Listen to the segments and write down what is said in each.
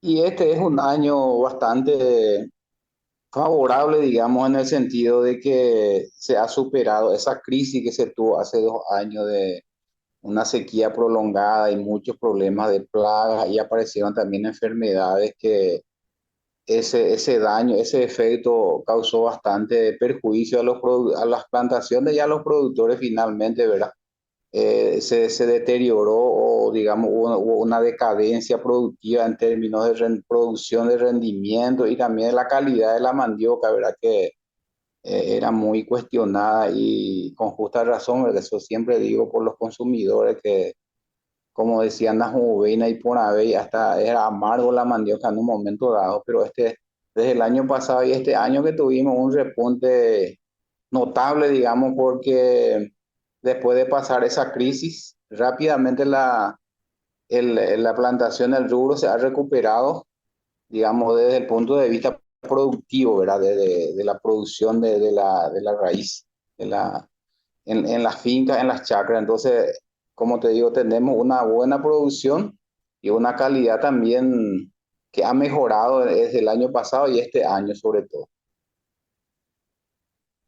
Y este es un año bastante favorable, digamos, en el sentido de que se ha superado esa crisis que se tuvo hace 2 años de una sequía prolongada y muchos problemas de plagas y aparecieron también enfermedades que ese daño, ese efecto causó bastante perjuicio a a las plantaciones y a los productores finalmente, ¿verdad? Se deterioró o digamos hubo una decadencia productiva en términos de producción de rendimiento y también de la calidad de la mandioca, ¿verdad? Que era muy cuestionada y con justa razón, ¿verdad? Eso siempre digo por los consumidores que, como decían las Juvena y Ponabey, hasta era amargo la mandioca en un momento dado, pero desde el año pasado y este año que tuvimos un repunte notable, digamos, porque después de pasar esa crisis, rápidamente la plantación del rubro se ha recuperado, digamos, desde el punto de vista productivo, ¿verdad? De la producción de la raíz, de en las fincas, en las chacras. Entonces, como te digo, tenemos una buena producción y una calidad también que ha mejorado desde el año pasado y este año sobre todo.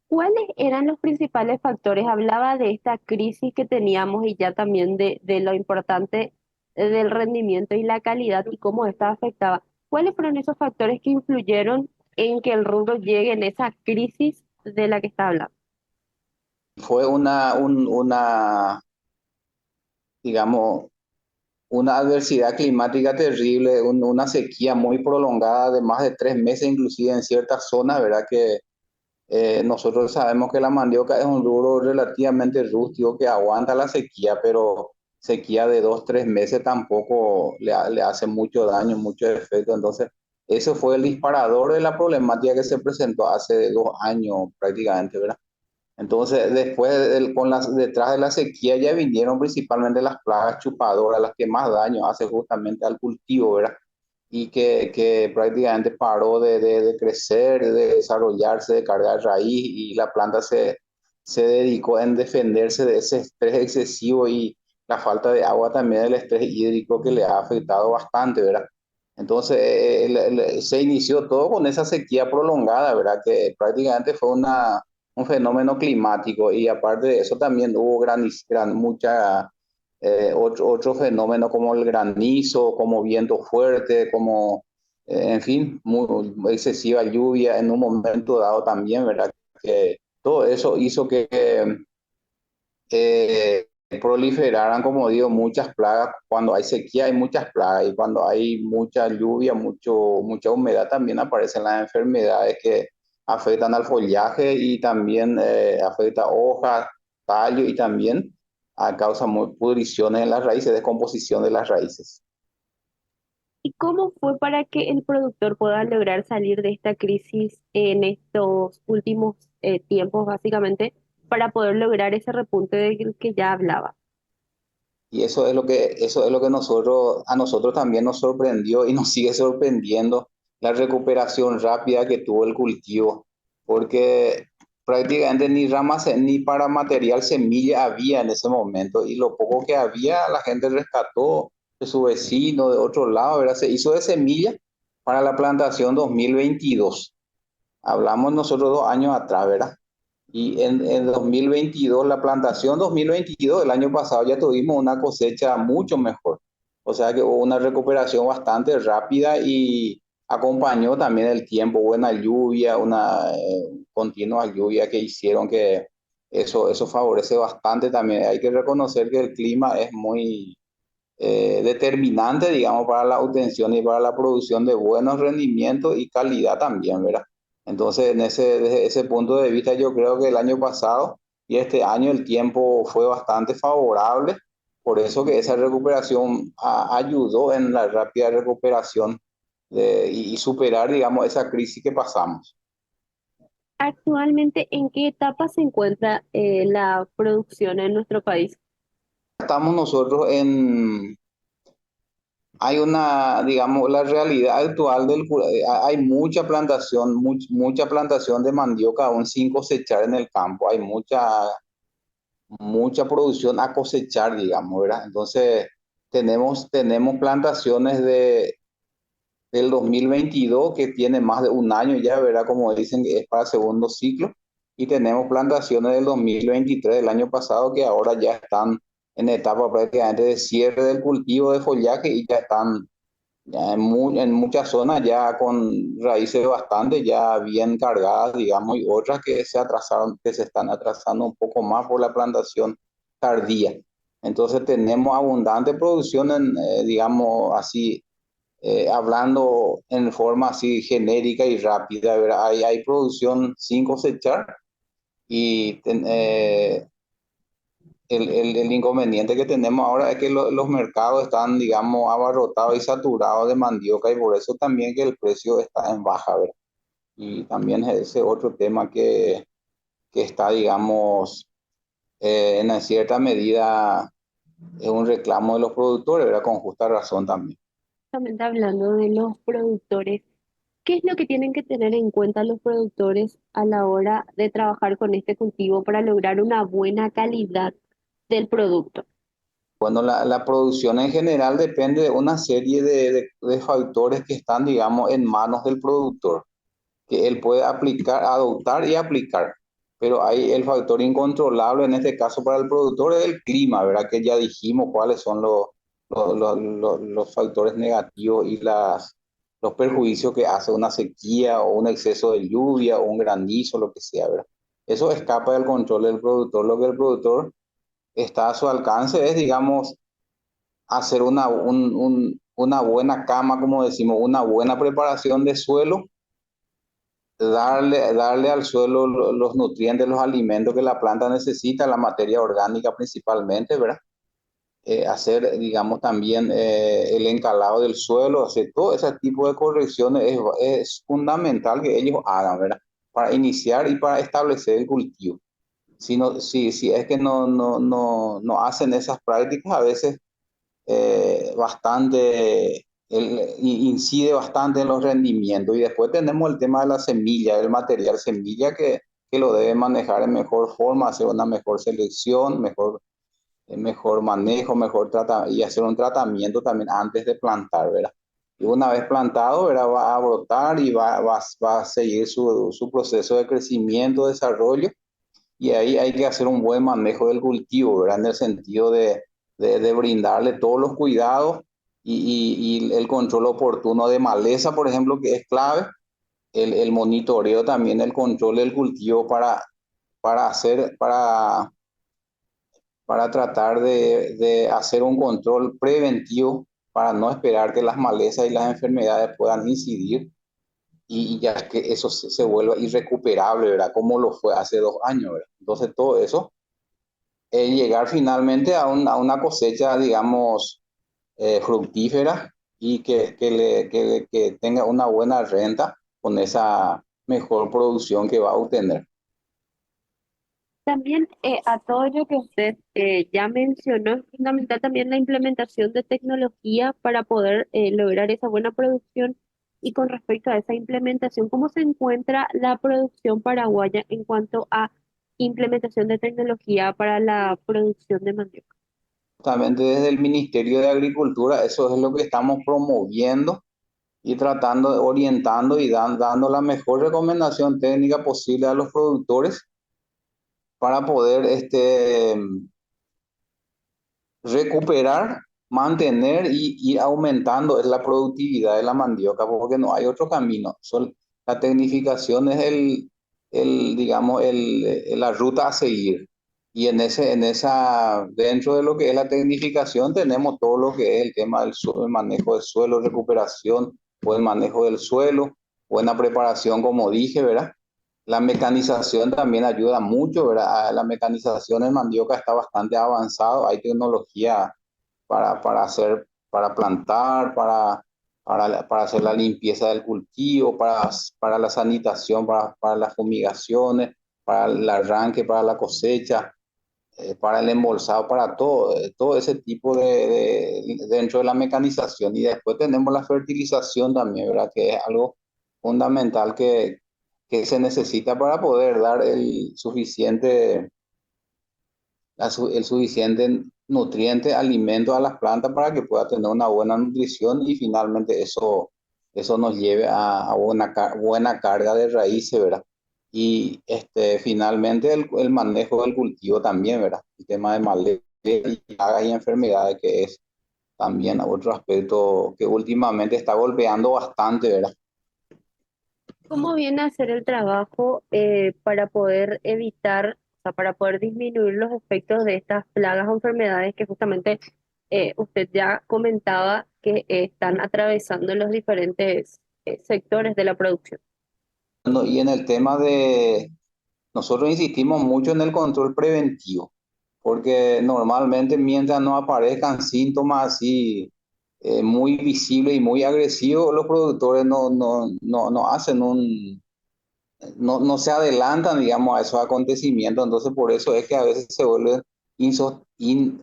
¿Cuáles eran los principales factores? Hablaba de esta crisis que teníamos y ya también de lo importante del rendimiento y la calidad y cómo esta afectaba. ¿Cuáles fueron esos factores que influyeron en que el rubro llegue en esa crisis de la que está hablando? Fue digamos, una adversidad climática terrible, una sequía muy prolongada de más de 3 meses, inclusive en ciertas zonas, ¿verdad? Que nosotros sabemos que la mandioca es un rubro relativamente rústico que aguanta la sequía, pero sequía de 2, 3 meses tampoco le hace mucho daño, mucho efecto. Entonces, eso fue el disparador de la problemática que se presentó hace 2 años prácticamente, ¿verdad? Entonces, después, detrás de la sequía ya vinieron principalmente las plagas chupadoras, las que más daño hacen justamente al cultivo, ¿verdad? Y que prácticamente paró de crecer, de desarrollarse, de cargar raíz y la planta se dedicó en defenderse de ese estrés excesivo y la falta de agua también del estrés hídrico que le ha afectado bastante, ¿verdad? Entonces, se inició todo con esa sequía prolongada, ¿verdad? Que prácticamente fue un fenómeno climático y aparte de eso también hubo mucha otro fenómeno como el granizo, como viento fuerte, como, en fin, muy excesiva lluvia en un momento dado también, ¿verdad? Que todo eso hizo que eh, proliferaran, como digo, muchas plagas. Cuando hay sequía hay muchas plagas y cuando hay mucha lluvia, mucha humedad también aparecen las enfermedades que afectan al follaje y también afecta hojas, tallo y también causa pudriciones en las raíces, descomposición de las raíces. ¿Y cómo fue para que el productor pueda lograr salir de esta crisis en estos últimos tiempos, básicamente, para poder lograr ese repunte del que ya hablaba? Y eso es lo que a nosotros también nos sorprendió y nos sigue sorprendiendo la recuperación rápida que tuvo el cultivo, porque prácticamente ni ramas ni para material semilla había en ese momento y lo poco que había la gente rescató de su vecino, de otro lado, ¿verdad? Se hizo de semilla para la plantación 2022. Hablamos nosotros 2 años atrás, ¿verdad? Y en 2022, la plantación 2022, el año pasado ya tuvimos una cosecha mucho mejor. O sea que hubo una recuperación bastante rápida y acompañó también el tiempo, buena lluvia, una continua lluvia que hicieron que eso favorece bastante también. Hay que reconocer que el clima es muy determinante, digamos, para la obtención y para la producción de buenos rendimientos y calidad también, ¿verdad? Entonces, desde ese punto de vista, yo creo que el año pasado y este año el tiempo fue bastante favorable, por eso que esa recuperación ayudó en la rápida recuperación y superar, digamos, esa crisis que pasamos. Actualmente, ¿en qué etapa se encuentra la producción en nuestro país? Estamos nosotros hay digamos, la realidad actual hay mucha plantación de mandioca aún sin cosechar en el campo, hay mucha producción a cosechar, digamos, ¿verdad? Entonces, tenemos plantaciones del 2022, que tiene más de un año ya, ¿verdad? Como dicen, que es para segundo ciclo. Y tenemos plantaciones del 2023, del año pasado, que ahora ya están en etapa prácticamente de cierre del cultivo de follaje y ya están ya en muchas zonas ya con raíces bastante ya bien cargadas, digamos, y otras que se atrasaron, que se están atrasando un poco más por la plantación tardía. Entonces tenemos abundante producción en, digamos así, hablando en forma así genérica y rápida, ¿verdad? Hay producción sin cosechar y el inconveniente que tenemos ahora es que los mercados están, digamos, abarrotados y saturados de mandioca y por eso también que el precio está en baja, ¿verdad? Y también es ese otro tema que está, digamos, en cierta medida es un reclamo de los productores, ¿verdad? Con justa razón también. Justamente hablando de los productores, ¿qué es lo que tienen que tener en cuenta los productores a la hora de trabajar con este cultivo para lograr una buena calidad del producto? Bueno, la producción en general depende de una serie de factores que están, digamos, en manos del productor, que él puede aplicar, adoptar y aplicar. Pero hay el factor incontrolable en este caso para el productor es el clima, ¿verdad? Que ya dijimos cuáles son los factores negativos y los perjuicios que hace una sequía o un exceso de lluvia o un granizo, lo que sea, ¿verdad? Eso escapa del control del productor. Lo que el productor está a su alcance es, digamos, hacer una buena cama, como decimos, una buena preparación de suelo, darle al suelo los nutrientes, los alimentos que la planta necesita, la materia orgánica principalmente, ¿verdad? Hacer, digamos, también el encalado del suelo, hacer todo ese tipo de correcciones es fundamental que ellos hagan, ¿verdad? Para iniciar y para establecer el cultivo. Si es que no hacen esas prácticas, a veces bastante, incide bastante en los rendimientos. Y después tenemos el tema de la semilla, el material semilla que lo debe manejar en mejor forma, hacer una mejor selección, mejor manejo, mejor trata y hacer un tratamiento también antes de plantar, ¿verdad? Y una vez plantado, ¿verdad? Va a brotar y va a seguir su proceso de crecimiento, desarrollo y ahí hay que hacer un buen manejo del cultivo, ¿verdad? En el sentido de brindarle todos los cuidados y el control oportuno de maleza, por ejemplo, que es clave, el monitoreo también, el control del cultivo para hacer, para tratar de hacer un control preventivo para no esperar que las malezas y las enfermedades puedan incidir y ya que eso se vuelva irrecuperable, ¿verdad? Como lo fue hace 2 años, ¿verdad? Entonces todo eso llegar finalmente a una cosecha, digamos, fructífera y que tenga una buena renta con esa mejor producción que va a obtener. También a todo lo que usted ya mencionó, es fundamental también la implementación de tecnología para poder lograr esa buena producción. Y con respecto a esa implementación, ¿cómo se encuentra la producción paraguaya en cuanto a implementación de tecnología para la producción de mandioca? Justamente desde el Ministerio de Agricultura, eso es lo que estamos promoviendo y tratando, orientando y dando la mejor recomendación técnica posible a los productores para poder recuperar, mantener y ir aumentando es la productividad de la mandioca, porque no hay otro camino. La tecnificación es digamos, la ruta a seguir. Y dentro de lo que es la tecnificación, tenemos todo lo que es el tema del suelo, el manejo del suelo, recuperación, o el manejo del suelo, buena preparación, como dije, ¿verdad? La mecanización también ayuda mucho, ¿verdad? La mecanización en mandioca está bastante avanzado, hay tecnología para plantar, para hacer la limpieza del cultivo, para la sanitación, para las fumigaciones, para el arranque, para la cosecha, para el embolsado, para todo ese tipo dentro de la mecanización. Y después tenemos la fertilización también, ¿verdad? Que es algo fundamental que se necesita para poder dar el suficiente nutriente, alimento a las plantas para que pueda tener una buena nutrición y finalmente eso eso nos lleve a una buena carga de raíces, ¿verdad? Y finalmente el manejo del cultivo también, ¿verdad? El tema de maleza y plagas y enfermedades, que es también otro aspecto que últimamente está golpeando bastante, ¿verdad? ¿Cómo viene a ser el trabajo para poder evitar, o sea, para poder disminuir los efectos de estas plagas o enfermedades que justamente usted ya comentaba que están atravesando los diferentes sectores de la producción? Bueno, y en el tema de, nosotros insistimos mucho en el control preventivo, porque normalmente mientras no aparezcan síntomas así muy visibles y muy agresivos, los productores no hacen no se adelantan, digamos, a esos acontecimientos. Entonces por eso es que a veces se vuelve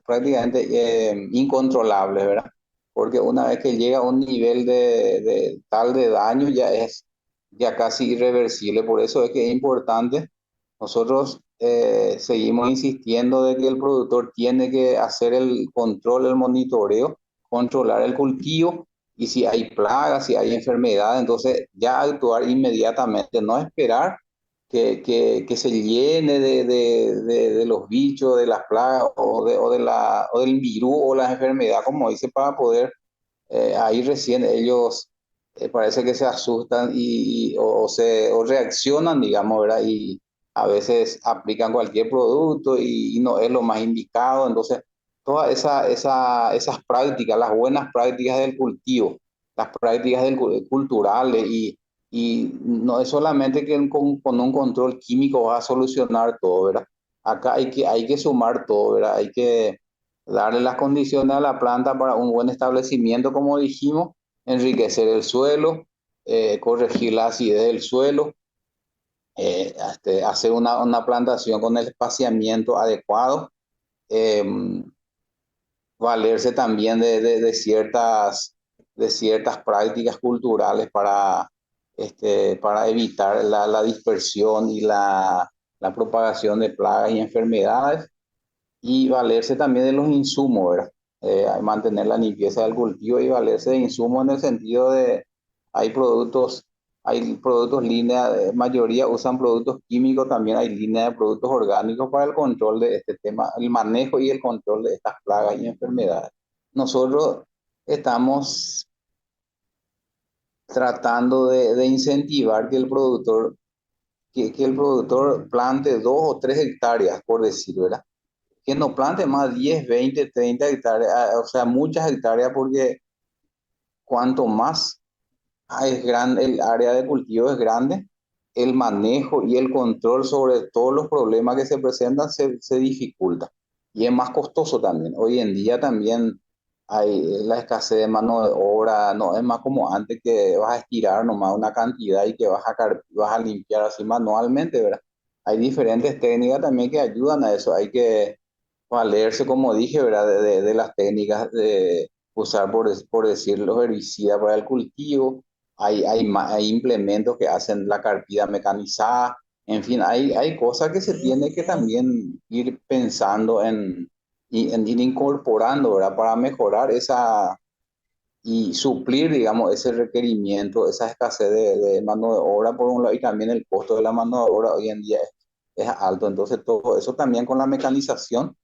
prácticamente incontrolable, ¿verdad? Porque una vez que llega a un nivel de tal de daño ya es ya casi irreversible. Por eso es que es importante. Nosotros seguimos insistiendo de que el productor tiene que hacer el control, el monitoreo, controlar el cultivo y si hay plagas, si hay enfermedad, entonces ya actuar inmediatamente, no esperar que se llene de los bichos, de las plagas o del virus o la enfermedad, como dice, para poder, ahí recién ellos parece que se asustan o reaccionan, digamos, ¿verdad? Y a veces aplican cualquier producto y no es lo más indicado. Entonces, todas esas prácticas, las buenas prácticas del cultivo, las prácticas culturales y no es solamente que con un control químico vas a solucionar todo, ¿verdad? Acá hay que sumar todo, ¿verdad? Hay que darle las condiciones a la planta para un buen establecimiento, como dijimos, enriquecer el suelo, corregir la acidez del suelo, hacer una plantación con el espaciamiento adecuado, eh, valerse también de ciertas prácticas culturales para evitar la dispersión y la propagación de plagas y enfermedades y valerse también de los insumos, ¿verdad? Mantener la limpieza del cultivo y valerse de insumos en el sentido de, hay productos, hay productos línea, de mayoría usan productos químicos, también hay línea de productos orgánicos para el control de este tema, el manejo y el control de estas plagas y enfermedades. Nosotros estamos tratando de incentivar que el productor plante 2 o 3 hectáreas, por decir, ¿verdad? Que no plante más 10 20 30 hectáreas, o sea, muchas hectáreas, porque cuanto más es grande el área de cultivo es grande, el manejo y el control sobre todos los problemas que se presentan se dificulta y es más costoso también. Hoy en día también hay la escasez de mano de obra, no es más como antes que vas a estirar nomás una cantidad y que vas a limpiar así manualmente, ¿verdad? Hay diferentes técnicas también que ayudan a eso, hay que valerse, como dije, ¿verdad? De las técnicas de usar, por decir, los herbicidas para el cultivo. Hay implementos que hacen la carpida mecanizada. En fin, hay cosas que se tiene que también ir pensando en ir incorporando, ¿verdad? Para mejorar esa y suplir, digamos, ese requerimiento, esa escasez de mano de obra por un lado y también el costo de la mano de obra hoy en día es alto. Entonces, todo eso también con la mecanización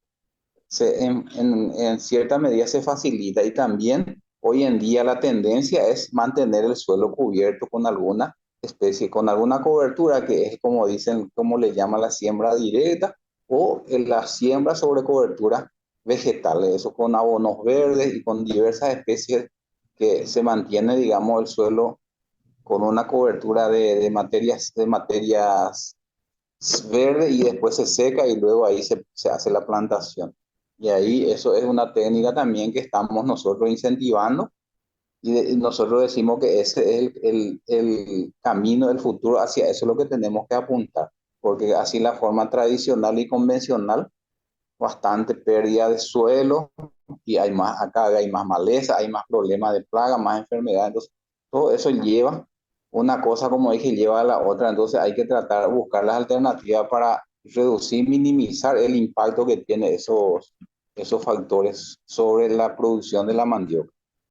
en cierta medida se facilita y también hoy en día la tendencia es mantener el suelo cubierto con alguna especie, con alguna cobertura que es como dicen, como le llama la siembra directa o la siembra sobre cobertura vegetales, eso con abonos verdes y con diversas especies que se mantiene, digamos, el suelo con una cobertura de materias verde y después se seca y luego ahí se hace la plantación. Y ahí eso es una técnica también que estamos nosotros incentivando y nosotros decimos que ese es el camino del futuro, hacia eso es lo que tenemos que apuntar, porque así la forma tradicional y convencional, bastante pérdida de suelo y hay más, acá hay más maleza, hay más problemas de plaga, más enfermedades, entonces todo eso lleva una cosa, como dije, lleva a la otra, entonces hay que tratar de buscar las alternativas para reducir, minimizar el impacto que tiene esos factores sobre la producción de la mandioca.